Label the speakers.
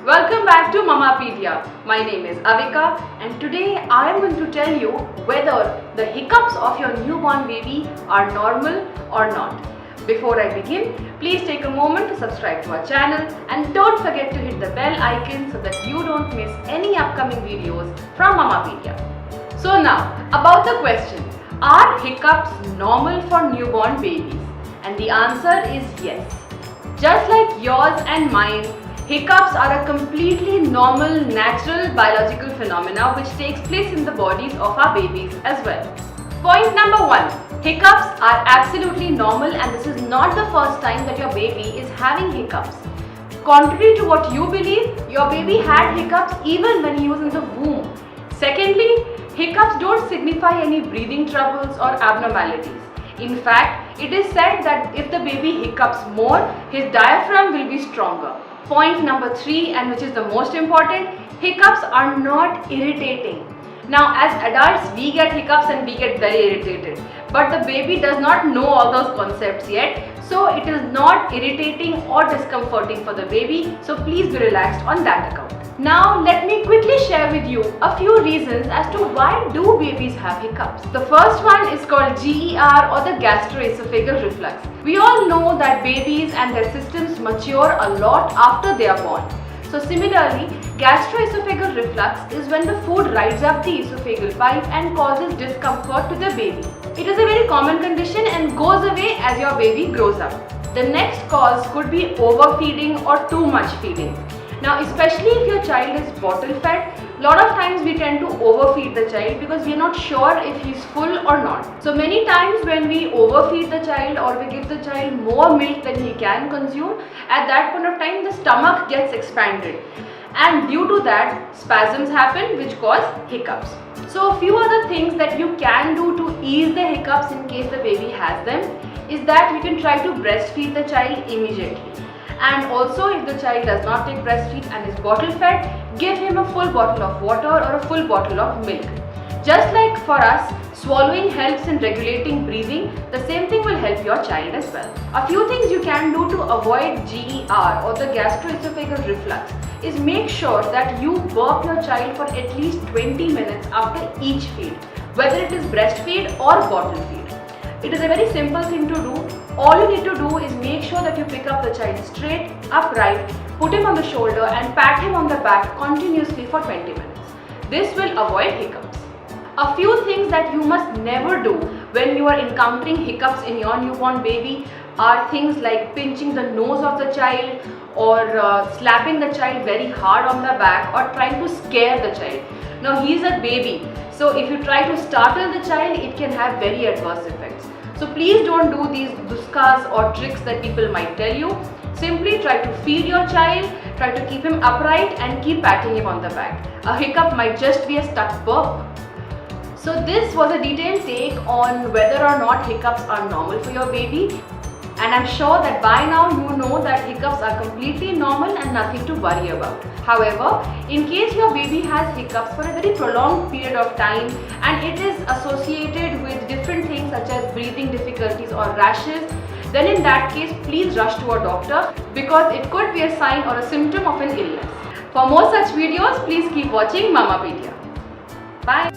Speaker 1: Welcome back to Mamapedia. My name is Avika and today I am going to tell you whether the hiccups of your newborn baby are normal or not. Before I begin, please take a moment to subscribe to our channel and don't forget to hit the bell icon so that you don't miss any upcoming videos from Mamapedia. So now, about the question, are hiccups normal for newborn babies? And the answer is yes. Just like yours and mine, hiccups are a completely normal, natural biological phenomena which takes place in the bodies of our babies as well. Point number 1. Hiccups are absolutely normal and this is not the first time that your baby is having hiccups. Contrary to what you believe, your baby had hiccups even when he was in the womb. Secondly, hiccups don't signify any breathing troubles or abnormalities. In fact, it is said that if the baby hiccups more, his diaphragm will be stronger. Point number 3, and which is the most important, hiccups are not irritating. Now, as adults, we get hiccups and we get very irritated. But the baby does not know all those concepts yet. So, it is not irritating or discomforting for the baby. So, please be relaxed on that account. Now, let me quickly share with you a few reasons as to why do babies have hiccups. The first one is called GER or the gastroesophageal reflux. We all know that babies and their systems mature a lot after they are born. So similarly, gastroesophageal reflux is when the food rides up the esophageal pipe and causes discomfort to the baby. It is a very common condition and goes away as your baby grows up. The next cause could be overfeeding or too much feeding. Now, especially if your child is bottle fed, a lot of times we tend to overfeed the child because we are not sure if he is full or not. So many times when we overfeed the child or we give the child more milk than he can consume, at that point of time the stomach gets expanded. And due to that, spasms happen which cause hiccups. So a few other things that you can do to ease the hiccups in case the baby has them is that you can try to breastfeed the child immediately. And also, if the child does not take breastfeed and is bottle fed, give him a full bottle of water or a full bottle of milk. Just like for us, swallowing helps in regulating breathing, the same thing will help your child as well. A few things you can do to avoid GER or the gastroesophageal reflux is make sure that you burp your child for at least 20 minutes after each feed, whether it is breastfeed or bottle feed. It is a very simple thing to do. All you need to do is make sure that you pick up the child straight, upright, put him on the shoulder and pat him on the back continuously for 20 minutes. This will avoid hiccups. A few things that you must never do when you are encountering hiccups in your newborn baby are things like pinching the nose of the child or slapping the child very hard on the back or trying to scare the child. Now, he is a baby, so if you try to startle the child, it can have very adverse effects. So please don't do these duskas or tricks that people might tell you. Simply try to feed your child, try to keep him upright and keep patting him on the back. A hiccup might just be a stuck burp. So this was a detailed take on whether or not hiccups are normal for your baby. And I'm sure that by now you know that hiccups are completely normal and nothing to worry about. However, in case your baby has hiccups for a very prolonged period of time and it is associated with different things such as breathing difficulties or rashes, then in that case please rush to a doctor because it could be a sign or a symptom of an illness. For more such videos, please keep watching Mamapedia. Bye.